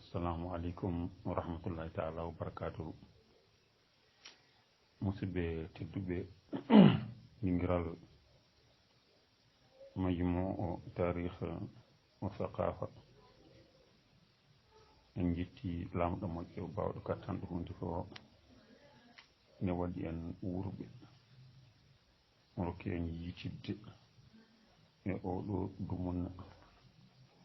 assalamu alaikum wa rahmatullahi ta'ala wa barakatuhu. Musidɓe tedduɓe ɗingiral majmu tarikh wa thaqafa en jetti lamɗo moƴƴo bawɗo kattanɗo hunde fo ne waɗi en wurɓe rokki en yiitidde e oɗo dumunna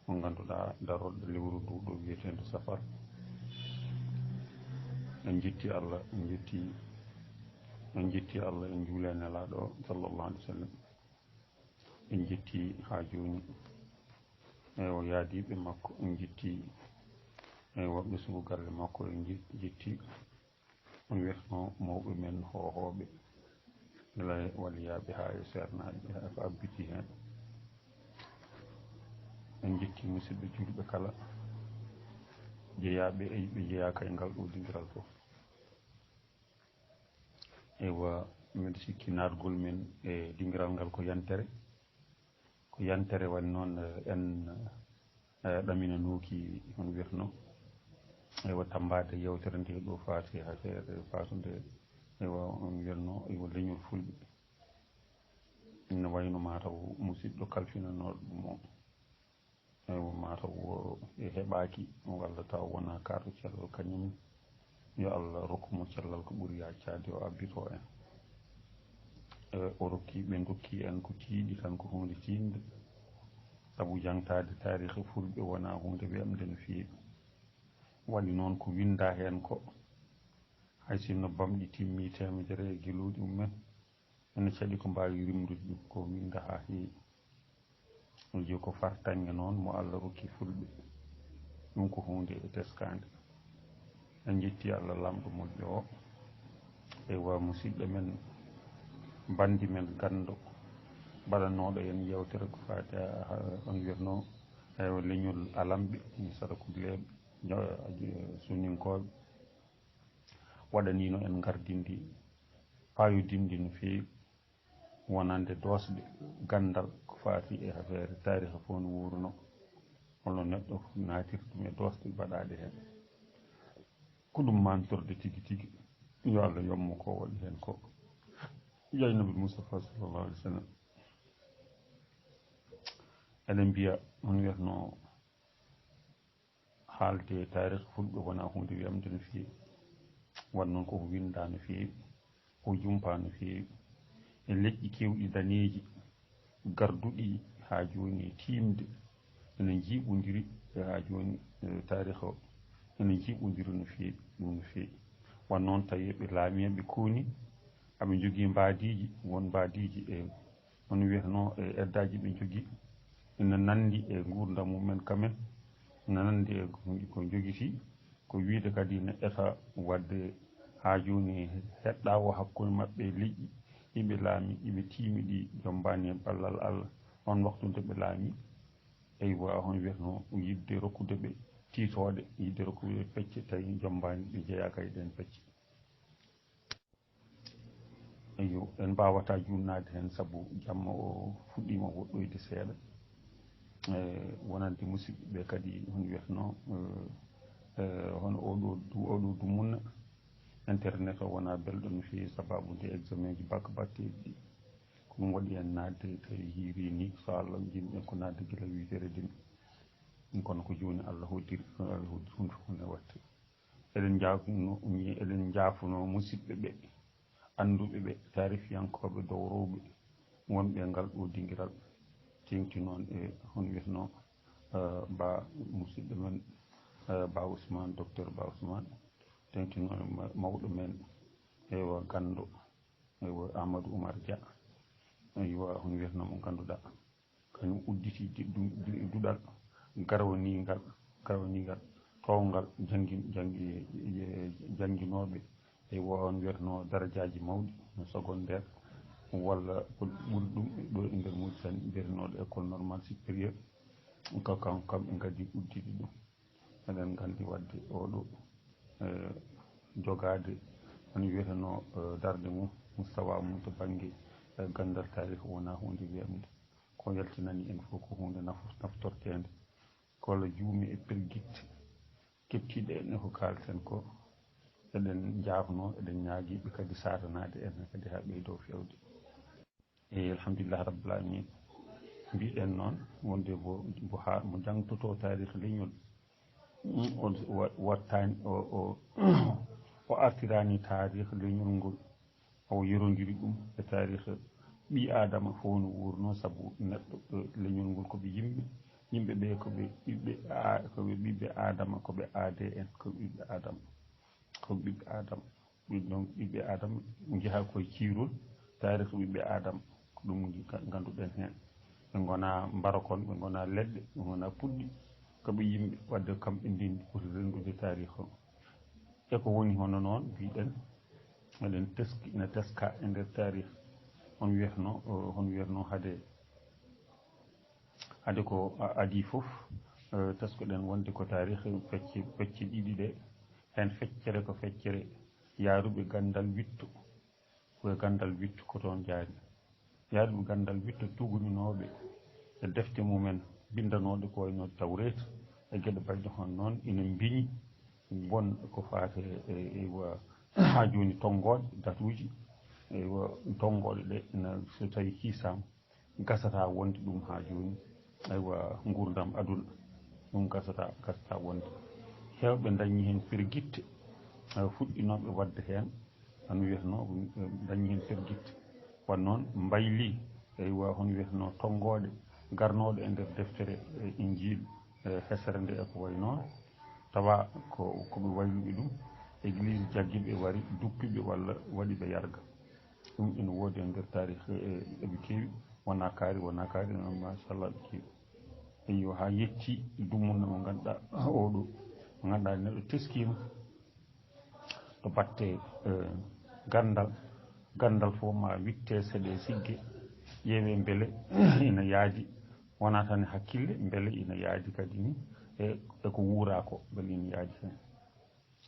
mo ganduɗa daroɗo lewru nduɗo wiyetede safar. en jetti Allah en jetti Allah en juule nelaɗo sallallahu alaihi wasallam. en jetti ha joni o yaadiɓe makko, en jetti woɓɓe sugu galle makko, en jetti on wiyatno mawɓe men hohoɓe ila waliyaɓe ha e sernaɓe ha ko abbiti hen. en jetti musidɓe julɓe kala jeeyaɓe e ɓe jeeyaka e ngal ɗo dingiral fof. ewa mbiɗa sikki naatgol men e dingiral ngal ko yantere woni noon en ɗaminanoki hono wiyatno ewa tambade yewtere nde ɗo faati affaire fatude ewa on wiyatno ewa leñol fulɓe ne wayno mataw musidɗo kalfinanoɗo ɗum o ewa mataw e heɓaki walla taw wona karɗo cellal kañum yo Allah rokkumo cellal ko ɓuuri yaccade o abbito en. o rokki ɓe dokki en ko tiiɗi tan ko hunde tinde saabu jangtade tarihi fulɓe wona hunde wemde no feewi. waɗi noon ko winda hen ko hay sinno bamɗi timmi temedere e gueluɗi mumen ene caɗi ko mbawi rimdude ɗum ko winda ha heewi. o jii ko fartange noon mo Allah rokki fulɓe ɗum ko hunde teskade. en jetti Allah lamɗo moƴƴo o ewa musidɓe men bandi men gando mbaɗannoɗo en yewtere ko fati on wiyatno ewa leñol alamɓe sarakuleɓe sunninkoɓe waɗanino en gardindi payodindi no feewi wonande dosde gandal ko fati e affaire tariha fof no wuruno holno neɗɗo natirta ɗum e dosde mbaɗaɗe hen ko ɗum mantorde tigui tigui. yo Allah yommo ko waɗi hen ko yeynabi Mustafa sallallahu alaihi wasallam. eɗen mbiya on wiyatno haalde tarikh fulɓe wona hunde wiyamde no feewi. wan noon koko winda no feewi, o jumpa no feewi e leƴƴi kewɗi daneji garduɗi ha joni timde ene jiiɓodiri ha joni tarikh o ene jiiɓodiri no feewi ɗum no feewi. wan noon tawi ɓe laamiɓe kooni aɓe jogui mbadiji won mbadiji e on wiyatno e eddaji ɓe jogui ene nandi e gurdam mumen kamen, ene nandi e ko joguiti ko wiide kadi ne eta wadde ha joni heɗɗawo hakkude mabɓe e leƴƴi iɓe laami iɓe timiɗi jombani e ballal Allah on waktu nde ɓe laami eywa hon wiyatno yidde rokkude ɓe tiitode yidde rokkude pecce tawi jombani ɓe jeeyaka e ɗen pecce. eyo en mbawata junnade hen saabu jamma o fuɗɗima woɗɗoyde seeɗa wonande musidɓe ɓe kadi hono wiyatno hono oɗo dumunna internet o wona belɗo no feewi sababude examen ji bac batteɗi ɗi ko ɗum waɗi en nadde tawi hiiri ni so Allah jinɗen ko nadde guila 8h30 kono ko joni Allah hoddiri Allah hoddi hunde fof ne watte. eɗen jaafuno musidɓe ɓe anduɓe ɓe tarifiyankoɓe dowroɓe wonɓe ngal ɗo dingiral tengti noon e hono wiyatno ba musidɗo men ba Ousmane docteur ba Ousmane tengti noon mawɗo men ewa gando ewa Amadou Oumar Dia ewa hono wiyatno mo ganduɗa kañum udditi duɗal garawanigal towngal janguinoɓe ewa on wiyatno darajaji mawɗi no secondaire walla ko ɓuri ɗum ɗo e nder Mauritanie mbiyetenoɗo école normale supérieur kamɓe gadi udditi ɗum. eɗen gandi wadde oɗo jogade hono wiyeteno darde mum mustawa mum to banggue gandal tarih wona hunde wiyamde ko yaltinani en fof ko hunde naftortede kolla juumi e perguitte keptiɗe en ko kalten ko eɗen jafno eɗen ñaagiɓe kadi satanade en kadi ha ɓeydo fewde alhamdulillah rabbil alamin mbiɗen noon wonde mo jangtoto tarih leñol wattani o artirani tarih leñol ngol o yerodiri ɗum e tarih ɓi adama fof no wurno saabu neɗɗo leñol ngol koɓe yimɓe ɓe koɓe ɓiɓɓe adama koɓe aade en koɓe ɓiɓɓe adama koɓe ɓiɓɓe adama ɗum ɓiɓɓe adama jeeha koye ciirol tarih ɓiɓɓe adama ko ɗum ganduɗen hen ɓe gona mbarakon ɓe gona leɗɗe ɓe gona puɗɗi koɓe yimɓe wadde kamɓe ndindi poti rendude tarih o eko woni hono noon mbiɗen eɗen teski ene teska e nder tarih on wiyatno hade ko adi fof teskoɗen wonde ko tarih fecce ɗiɗi ɗe hen feccere ko feccere yaaruɓe gandal witto koye gandal witto ko toon jaari yaaruɓe gandal witto tuguninoɓe e defte mumen bindanoɗe ko wayno tawreta e gueɗe mbayde hon noon ina mbiñi won ko fate ha joni tongoɗe datuji tongoɗe ɗe so tawi hiisama gasata wonde ɗum ha joni gurdam aduna ɗum gasata wonde hewɓe dañi hen perguitte fuɗɗinoɓe wadde hen hono wiyatno dañi hen perguitte wan noon mbayli hono wiyatno tongoɗe garnoɗe e nder deftere injil hesere nde eko way noon tawa koɓe wayluɓe ɗum église jagguiɓe wari duppiɓe walla waɗiɓe yarga ɗum ene woodi e nder tarih eɓe keewi wona kaari machallah ɓe keewi eyo ha yetti dumunna mo ganduɗa oɗo mo ganduɗa neɗɗo teskima to batte gandal fof ma witte seeɗe sigge ƴeewe beele ina yaadi wona tan hakkille beele ina yaadi kadi ni eko wuura ko beele ina yaadi hen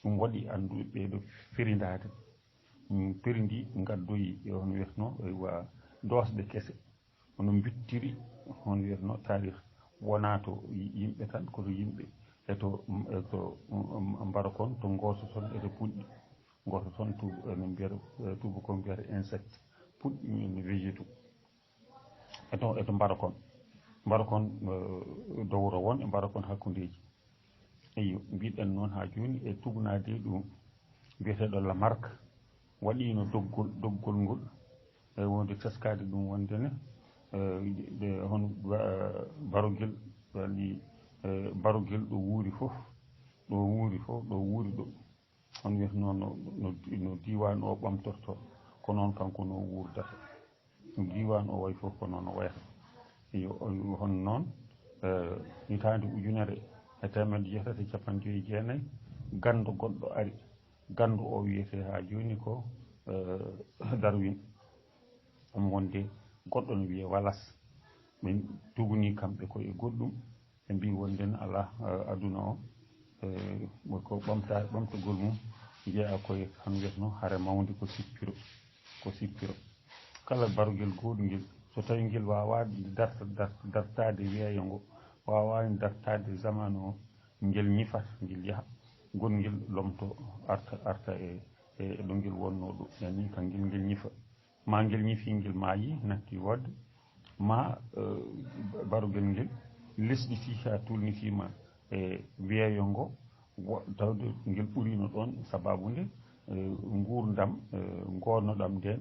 ɗum waɗi anduɓe ɓeeɗo firindade pirindi gaddoyi hono wiyatno dosɗe kese hono bittiri hono wiyatno tarih wona to yimɓe tan koto yimɓe eto mbarakon to goto toon ete puɗɗi goto toon ene mbiyata tubakon mbiyata insecte puɗɗi ene végétaux eto mbarakon dowro won e mbarakon hakkudeji eyo mbiɗen noon ha joni e tugnade ɗum biyeteɗo Lamarck waɗino doggol ngol e wonde teskade ɗum wondene hono barogel waɗi barogel ɗo wuuri fof ɗo wuuri ɗo on wiyatno no diwan o ɓamtorto ko noon kanko no wurdata diwan o way fof ko noon o wayata eyo hono noon hitande ujunere e temedde jeetati e capanɗe joyyi e jeenayyi gandu goɗɗo ari gandu o wiyete ha joni ko Darwin ɗum wonde goɗɗo ne wiye Wallace ɓe tuguni kamɓe koye goɗɗum ɓe mbi wondene ala aduna o ko ɓamtagol mum jeeya koye hono wiyatno haare mawde ko sippiro kala barogel goɗgel so tawi ngel wawade dartade weeyo ngo wawani dartade zaman o ngel ñifat ngel yaaha gonngel lomto arta e ɗo ngel wonno ɗo yani kan ngel ñifa ma ngel ñifi ngel maayi natti wadde ma barogel ngel lesɗiti ha tulnitima e weeyo ngo tawde ngel ɓurino ɗon sababude gurdam gonnoɗam nden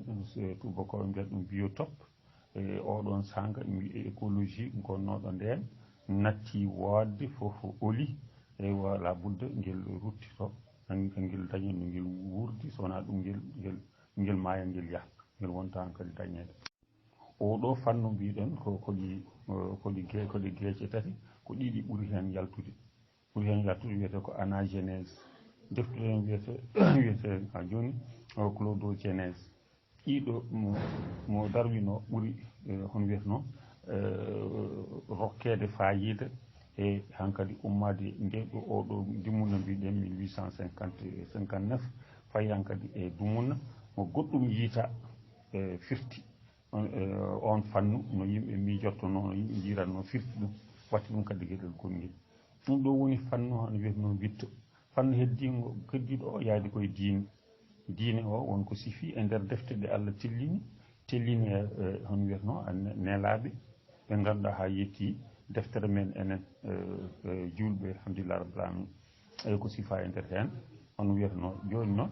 tubakoɓe mbiyata ɗum biotope oɗon sanga écologie gonnoɗo nden natti wadde foof oli wala budde ngel ruttito ngel daña no ngel wurdi so wona ɗum ngel maaya ngel yaha ngel wonta kadi dañede oɗo fannu mbiɗen koɗi geece tati ko ɗiɗi ɓuuri hen yaltude wiyete ko anagénèse deftude hen wiyete ha joni clodogénèse ɗiɗo mo Darwin o ɓuuri hono wiyatno rokkede fayida e hankkadi ummade nde ɗo oɗo dumunna mbiɗen 1859 fayi hankkadi e dumunna mo goɗɗum yiita firti on fannu no yimɓe miijortono no yimɓe jiiratno firti ɗum watti ɗum kadi gueɗel gonngel ɗum ɗo woni fannu hono wiyatno witto fanno heddiɗo o yaadi koye diine o wonko sifi e nder defte ɗe Allah tellini hono wiyatno nelaɓe ɓe ngannduɗa ha yetti deftere men enen julɓe alhamdulillah rabbil alamin eyi ko sifa e nder hen hono wiyatno joni noon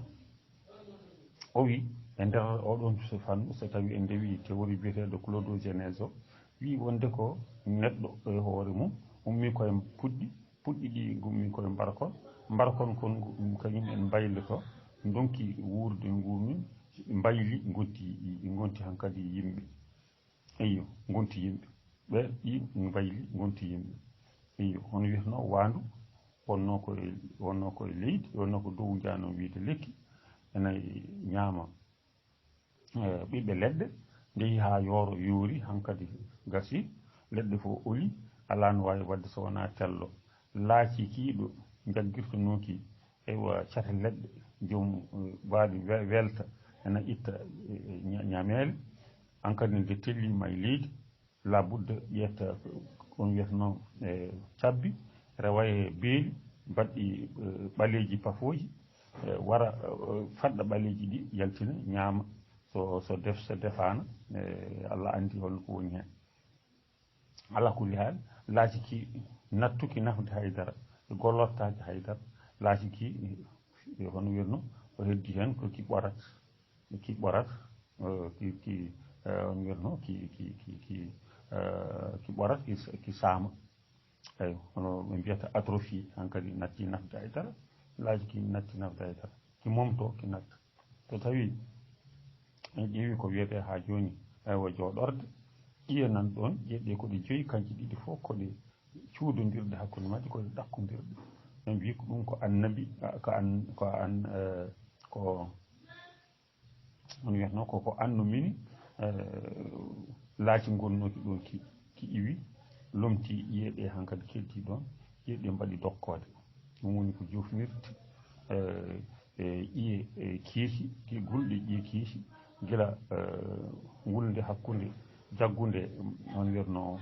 o wi e nder oɗon fannu so tawi en ndewi théorie biyeteɗo clodogenèse o wi wonde ko neɗɗo e hoore mum ummi koye puɗɗi ɗi ummi koye mbarakon kon kañum en mbayloto donki wurde ngurmin mbayli gonti hankkadi yimɓe eyo gonti yimɓe ɓe ɗi mbayli gonti yimɓe eyo hono wiyatno wandu wonno koye leydi wonno ko dow jano wiide lekki ene ñaama ɓiɓɓe leɗɗe ndeyi ha yoori hankkadi gasi leɗɗe fof oli ala no wawi wadde so wona tello laaci kiiɗo jaggirtonoki ewa cate leɗɗe joom baadi welta ena itta ñamele hankkadi nde tellima e leydi labudde ƴetta on wiyatno cabbi rewa e beeli mbaɗɗi ɓaleji pafoji wara faɗɗa ɓaleji ɗi yaltina ñaama so defana Allah andi holno ko woni hen ala kulli haal laaci ki nattuki nafde haydara gollortade haydara laaci ki hono wiyatno o heddi hen ko ki ɓorat hono wiyatno ki ɓorat ki saama eyi hono ɓe mbiyata atrophie hankkadi natti nafde haydara laaji ki natti nafde haydara ki momto ki natta so tawi en ƴeewi ko wiyete ha joni ewa jooɗorde ƴiye nan ɗon ƴeeɗe koɗe joyi kanƴe ɗiɗi fof koɗe cuudodirɗe hakkude majje koɗe ɗakkodirɗe en mbi ko ɗum ko annabi ko on wiyatno koko anno mini laaci gonnoki ɗon ki iwi lomti ƴiyeɗe hankkadi keddi ɗon ƴiyeɗe mbaɗi dokkode ɗum woni ko jofnirde ƴiye keesi gulɗe ƴiye keesi gila wulde hakkude jaggude on wiyatno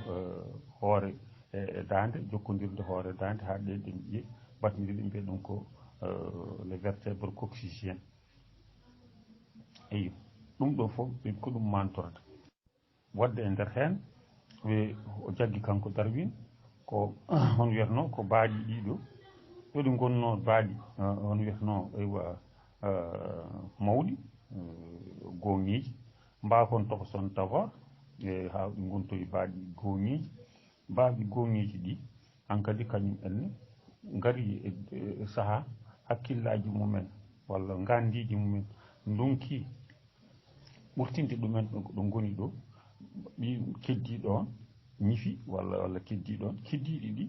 hoore e dande jokkodirde hoore dande ha ɗeɗe ƴiye battidiɗe mbiya ɗum ko le vertébre coccygienne eyi ɗum ɗo fof ko ɗum mantorde wadde e nder hen o jaggi kanko Darwin ko on wiyatno ko baaɗi ɗiɗo ɗoɗi gonno baaɗi on wiyatno eywa mawɗi gonŋiji mbakon tokoson d'abord ha ɗi gontoyi baaɗi gonŋiji baaɗi gonŋiji ɗi hankkadi kañum enne ngari e saaha hakkillaji mumen walla ngandiji mumen donki ɓurtinde ɗumen ɗo goni ɗo ɗi keddiɗo on ñifi walla keddiɗon keddiɗi ɗi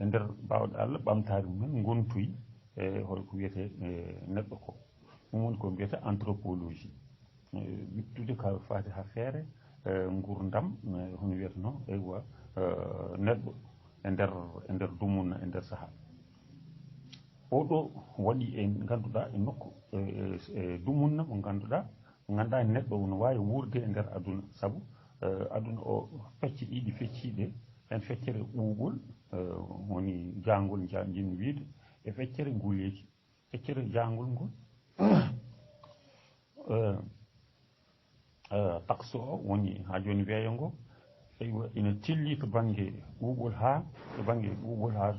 e nder mbawɗe Allah ɓamtare mumen gontoyi e holko wiyete neɗɗo ko ɗum woni ko mbiyete anthropologie wittude ka fati ha feere gurdam hono wiyatno eywa neɗɗo e nder dumunna e nder saaha oɗo waɗi e ganduɗa e nokku e dumunna mo ganduɗa neɗɗo no wawi wurde e nder aduna saabu aduna o fecce ɗiɗi fecciɗe hen feccere ɓuuɓol woni jangol jinmi wiide e feccere nguleeki feccere jangol ngol takso o woni ha joni weeyo ngo eywa ina telli to banggue ɓuuɓol ha to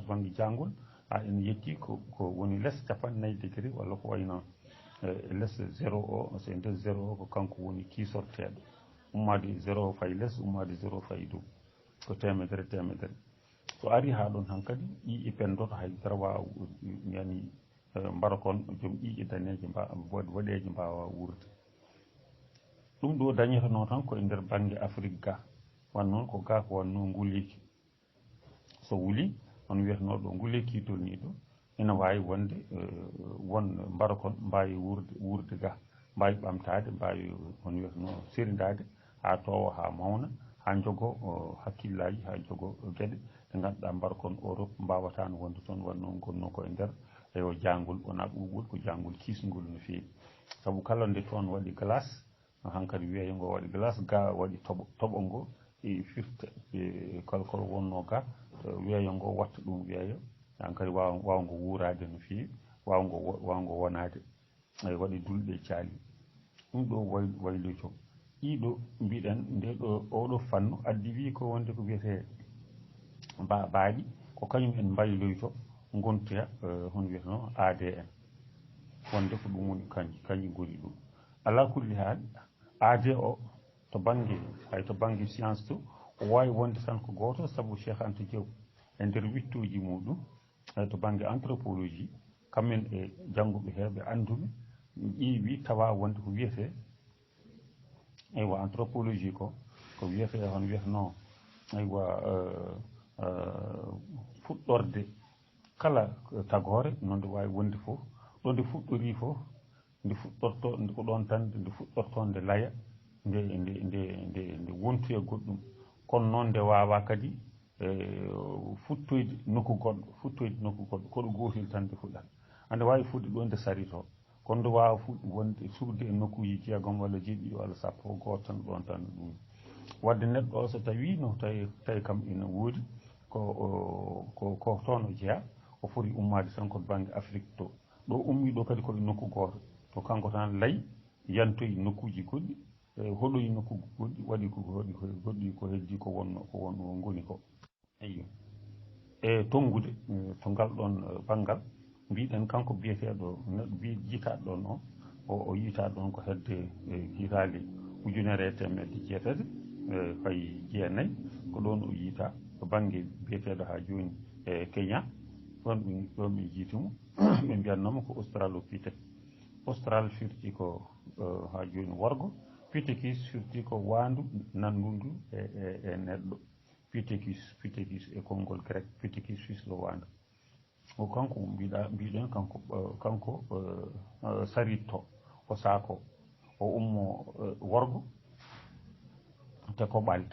banggue jangol ha ina yetti ko woni less 4 degré walla ko wayno less 0 o so nde 0 o ko kanko woni kiisorteɗo ummade 0 fay less ummade 0 fay dow ko temedere so ari ha ɗon hankkadi ƴiƴe pendoto haydara wawa yani mbara kon joom ƴiƴe daneje waɗeje mbawa wurde ɗum ɗo dañetano tan koye nder banggue Afrique ga wan noon ko ga ko wanno nguleyki so wuli on wiyatno ɗo nguleyki tolni ɗo ina wawi wonde won mbara kon mbawi wurde ga mbawi ɓamtade mbawi on wiyatno serdade ha towa ha mawna ha jogo hakkillaji ha jogo gueɗe ɗe ganduɗa mbara kon Europe mbawatano wonde toon wanno gonno koye nder eyo jangol wona ɓuuɓol ko jangol kisgol no fewi saabu kala nde toon waɗi glace hankkadi weeyo ngo waɗi glace ga waɗi toɓo ngo e firta kalkol wonno ga weeyo ngo watta ɗum weeyo hankkadi wawngo wurade no fewi wawngo wonade waɗi dulɗe caali ɗum ɗo wayloyto ɗiɗo mbiɗen nde ɗo oɗo fannu addi wi ko wonde ko wiyete baaɗi ko kañum en mbayloyto gontoya hono wiyeteno ADN wonde ko ɗum woni kañum goni ɗum ala kulli haal AD o to banggue hay to banggue science to o wawi wonde tan ko goto saabu Cheikh Anta Diaw e nder wittoji muɗum to banggue anthropologie kamɓen e janggoɓe heɓe anduɓe ƴeewi tawa wonde ko wiyete aywa anthropologie ko wiyete hono wiyeteno aywa fuɗɗorde kala tagore noon nde wawi wonde fof ɗo nde fuɗɗori fof nde fuɗɗorto ko ɗon tan nde fuɗɗorto nde laya nde wontoya goɗɗum kono noon nde wawa kadi futtoyde nokku goɗɗo koɗo gotel tan nde fuɗɗata ande wawi fuɗde ɗo nde sarito kono nde wawa wonde suurde e nokkuji jeegom walla jeeɗiɗi walla sappo goto tan ɗon tan ɗum wadde neɗɗo o so tawi no tawi kam ina woodi ko toon o jeeya o foti ummade tan koto banggue Afrique to ɗo ummi ɗo kadi koye nokku goto to kanko tan laayi yantoyi nokkuji goɗɗi hoɗoyi nokku goɗɗi waɗi goɗɗi ko heddi ko wonno goni ko eyyo e tongude to ngal ɗon banggal mbiɗen kanko biyeteɗo neɗɗo jiitaɗo ɗon o yiitaɗo ɗon ko hedde hitande ujunere e temedde jeetati fayi jeenayyi ko ɗon o yiita to banggue biyeteɗo ha joni e Kenya ɗon ɓe jiitumo ɓe mbiyatnoma ko austral firti ko ha joni worgo pitekis firti ko wandu nandundu e neɗɗo pitekis e konngol grec pitekis fislo wandu o kanko mbiɗen kanko saritto o saako o ummo worgo te ko ɓaali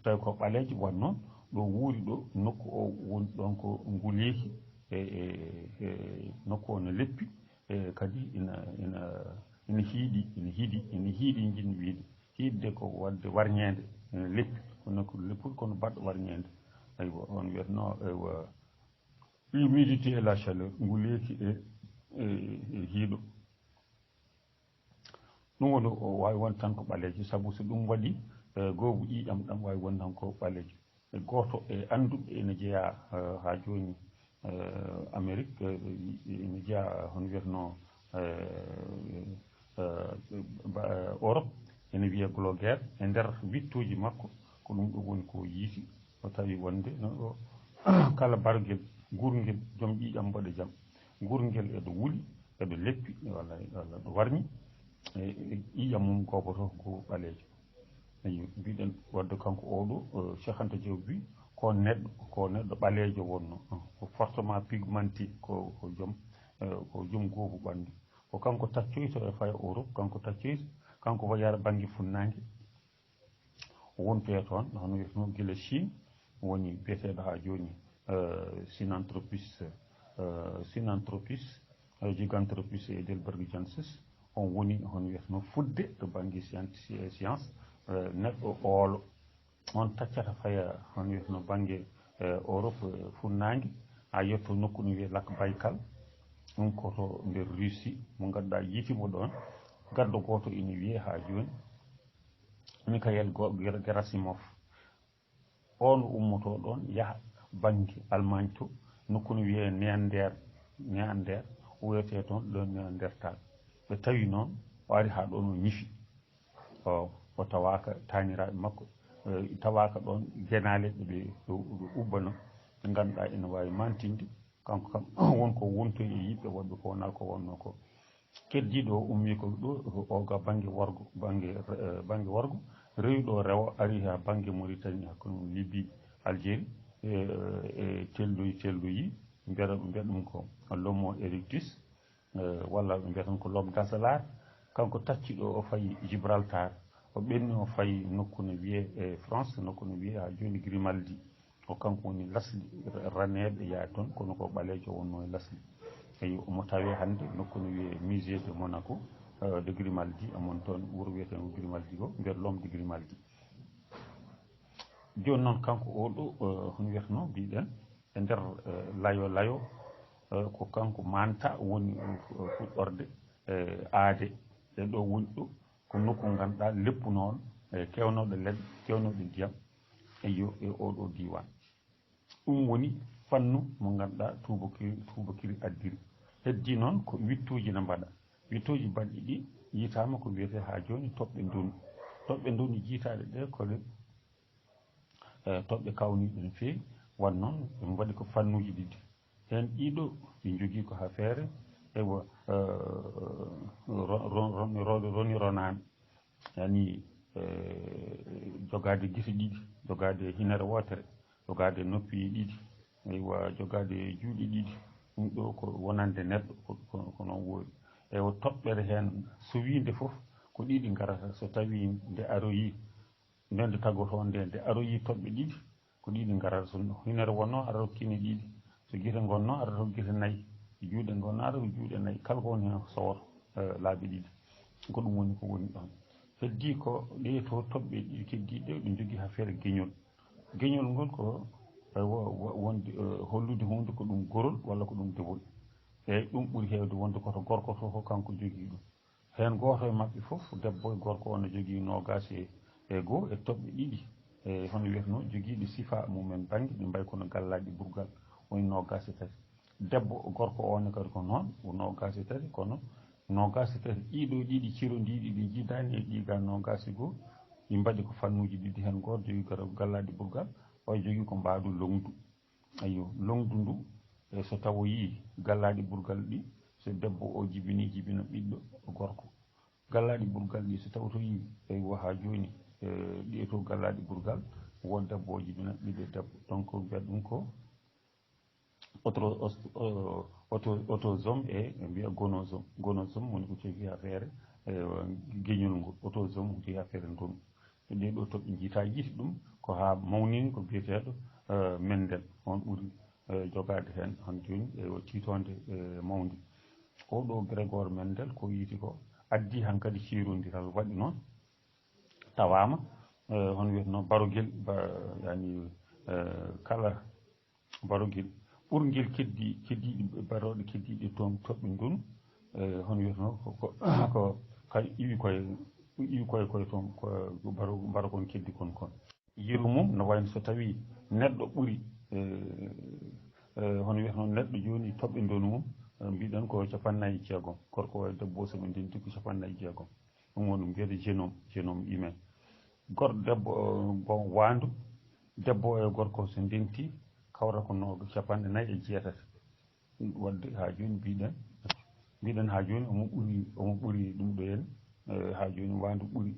tawi ko ɓalejo won noon ɗo wuuri ɗo nokku o woni ɗon ko nguleyki e nokku o no leppi e kadi ina hiiɗi jinmi wiide hiidde ko wadde warñede ina leppi ko nokku leppuɗo kono baɗɗo warñede aywa on wiyatno l'humidité et la chaleur nguleyki e hiiɗo ɗum woni o wawi wonde tan ko ɓalejo saabu so ɗum waɗi goobu ƴiƴam ɗam wawi wonde tan ko ɓalejo e goto e anduɓe ene jeeya ha joni Amérique ene jeeya hono wiyatno Europe ene wiiya Gloguer e nder wittoji makko ko ɗum ɗo woni ko yiiti o tawi wonde kala barguel gurguel joom ƴiƴam mbaɗa jaam gurguel eɗo wuuli eɗo leppi walla ɗo warñi e ƴiƴam mum goboto ko ɓalejo eyi mbiɗen wadde kanko oɗo Cheikh Anta Diaw wi ko neɗɗo ɓalejo wonno ko fortement pigmenté ko joom goofu ɓandu ko kanko taccoyto e faya Europe kanko taccoyto kanko wayara banggue funnague o wontoya toon hono wiyeteno guila Chine woni biyeteɗo ha joni Sinanthropus Gigantropus e Heidelbergensis on woni hono wiyeteno fudde to banggue science neɗɗo oolo on taccata faya hono wiyeteno banggue Europe funnague ha yetto nokku no wiye lac Baykal ɗum koto nder Russie mo ganduɗa yiitimo ɗon gaddo goto ina wiye ha joni Mikhail Gerasimov on ummoto ɗon yaaha banggue Allemagne to nokku no wiye Neander o wiyete toon le Neandertal ɓe tawi noon o ari ha ɗon o ñifi o tawaka taniraɓe makko tawaka ɗon guenaleɓe ɓe ubbano ɓe ganduɗa ene wawi mantinde kanko kam wonko wontoy e yimɓe wonɓe ko wona ko wonno ko keddiɗo o ummi ko ɗo oga banggue worgo rewiɗo rewo ari ha banggue Mauritanie hakkude Libye Algérie e telloyi mbiyata ɗum ko l'homo erectus walla ɓe mbiyata ko l'homme d'Asalar kanko tacciɗo o fayi Gibraltar o ɓenni o fayi nokku no wiye e France nokku no wiye ha joni Grimaldi o kanko woni lasli raneɓe yaa toon kono ko ɓalejo wonno e lasli eyi omo tawe hande nokku no wiye musée de Monaco de Grimaldi amon toon wuuro wiyeten ko Grimaldi ko nder l'homme de Grimaldi joni noon kanko oɗo hono wiyeteno mbiɗen e nder layo ko kanko manta woni fuɗɗorde aade e ɗo woni ɗo ko nokku ngannduɗaa leppunoon e kewnoɗo leɗɗe kewnoɗo ndiyam e oɗo diwan ɗum woni fannu mo ngannduɗaa tubakiri addiri heddi noon ko wittuji ne mbaɗa wittuji mbaɗɗi ɗi yitama ko wiyete ha joni toɓɓe nduni jiitaɗe ɗe kole toɓɓe kawniɗe no feewi wan noon ɓe mbaɗi ko fannuji ɗiɗi hen ɗiɗo ɗi jogui ko ha feere ewa roni ronani yani jogade guite ɗiɗi jogade hinere wotere jogade noppi ɗiɗi eywa jogade juuɗe ɗiɗi ɗum ɗo ko wonande neɗɗo ko noon woori ewa toɓɓere hen so winde foof ko ɗiɗi garata so tawi nde aroyi nde tagoto nde aroyi toɓɓe ɗiɗi ko ɗiɗi garata so hinere wonno ara rokkine ɗiɗi so guite gonno ara to guite nayyi juuɗe gonno ara ko juuɗe nayyi kala ko woni hen sowoto laabi ɗiɗi ko ɗum woni ko woni ɗon heddi ko ɗe to toɓɓe ɗiɗi keddiɗe ɗe jogui ha feere geñol ngol ko wonde hollude hunde ko ɗum gorol walla ko ɗum debol eyyi ɗum ɓuuri hewde wonde koto gorko to ko kanko jogui ɗum hen goto e mabɓe foof debbo e gorko ono jogui nogas e goho e toɓɓe ɗiɗi e hono wiyateno joguiɗo sifa mumen banggue ɗi mbayi kono gallaji ɓurgal woni nogas e tati debbo gorko one kadi ko noon ko nogas e tati kono nogas e tati ɗiɗo ɗiɗi cirodiɗi ɗi jiidani e ɗi ga nogas e goho ɗi mbaɗi ko fannuji ɗiɗi hen goto jogui gallaji ɓurgal o jogui ko mbadu longdu ayyo longdu ndu e so tawoyi gallaɗi ɓurgal ɗi so debbo o jibina ɓiɗɗo gorko gallaɗi ɓurgal ɗi so tawotoyi eywa ha joni ɗi to gallaɗi ɓurgal won debbo o jibina ɓiɗɗo debbo donc mbiyat ɗum ko autosome e mbiya gonosome woni ko jogui affaire gueñol ngol autosome ko jogui affaire ndonu e ɗeɗo toɓɓe jiita jiiti ɗum ko ha mawnini ko biyeteɗo mendel on ɓuuri jogade hen han joni e tiitonde mawde oɗo Grégor Mendel ko yiiti ko addi hankkadi cirodiral waɗi noon tawama hono wiyeteno baroguel yani kala baroguel ɓurguel keddiɗi baroɗe keddiɗe toon toɓɓe ndunu hono wiyeteno ko kay iwi koye toon ko barokon keddi kon yiru mum no wayno so tawi neɗɗo ɓuuri hono wiyeteno neɗɗo joni toɓɓe ndonu mum mbiɗen ko 60 gorko e debbo soɓe ndenti ko 60 ɗum woni mbiyete génome humain gorɗo debbo bon wandu debbo e gorko so ndenti kawra ko 46 wadde ha joni mbiɗen ha joni omo ɓuuri ɗum ɗo hen ha joni wandu ɓuuri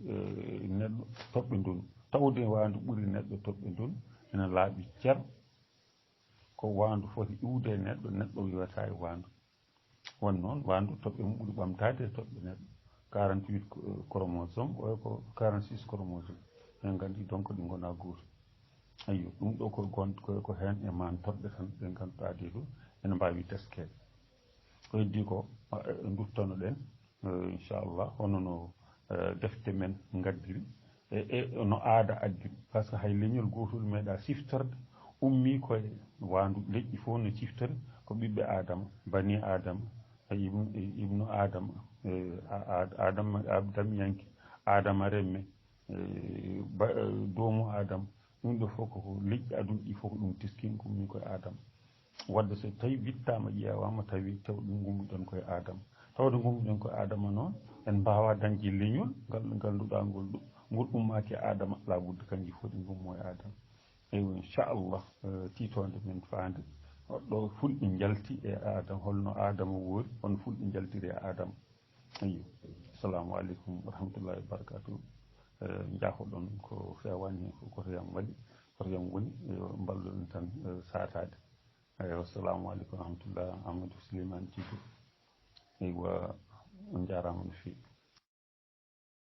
neɗɗo toɓɓe ndunu tawde wandu ɓuuri neɗɗo toɓɓe ndunu ene laaɓi ceer ko wandu foti iwde neɗɗo wiyata e wandu won noon wandu toɓɓe mum ɓuuri ɓamtade e toɓɓe neɗɗo 48 chromosome o ko 46 chromosome en gandi donc ɗi gona goto ayyo ɗum ɗo ko hen e man toɓɓe tan ɓe ganduɗa de ɗo ene mbawi teskede ko heddi ko duttono ɗen inchallah hono no defte men gaddiri e no aada addiri par ce que hay leñol gotol meeɗa siftorde ummi koye wandu leƴƴi fof no ciftori ko ɓiɓɓe adama bani adama ibnu adama adamiyanke adama remme doomu adama ɗum ɗo fof koko leƴƴi aduna ɗi fof ko ɗum teskima ko ummi koye adama wadde so tawi wittama ƴeewama tawi tawɗum gummiɗon koye adama tawde gummiɗon koye adama noon en mbawa dañde leñol ngal ganduɗa ngol ummaki adama labudde kanji fof ɗi gummo e adama eyi inchallah tiitonde men faande ɗo fulɓe jalti e adama holno adama woori hono fulɓe jaltiri e adama eyi assalamu aleykum wa rahmatullahi wa barakatuh jaafoɗon ko fewani hen ko koto yam waɗi koto yam woni mballuɗon tan satade eyi wassalamu aleykum wa rahmatullah Amadou Souleymane Djigo eywa on jarama no fewi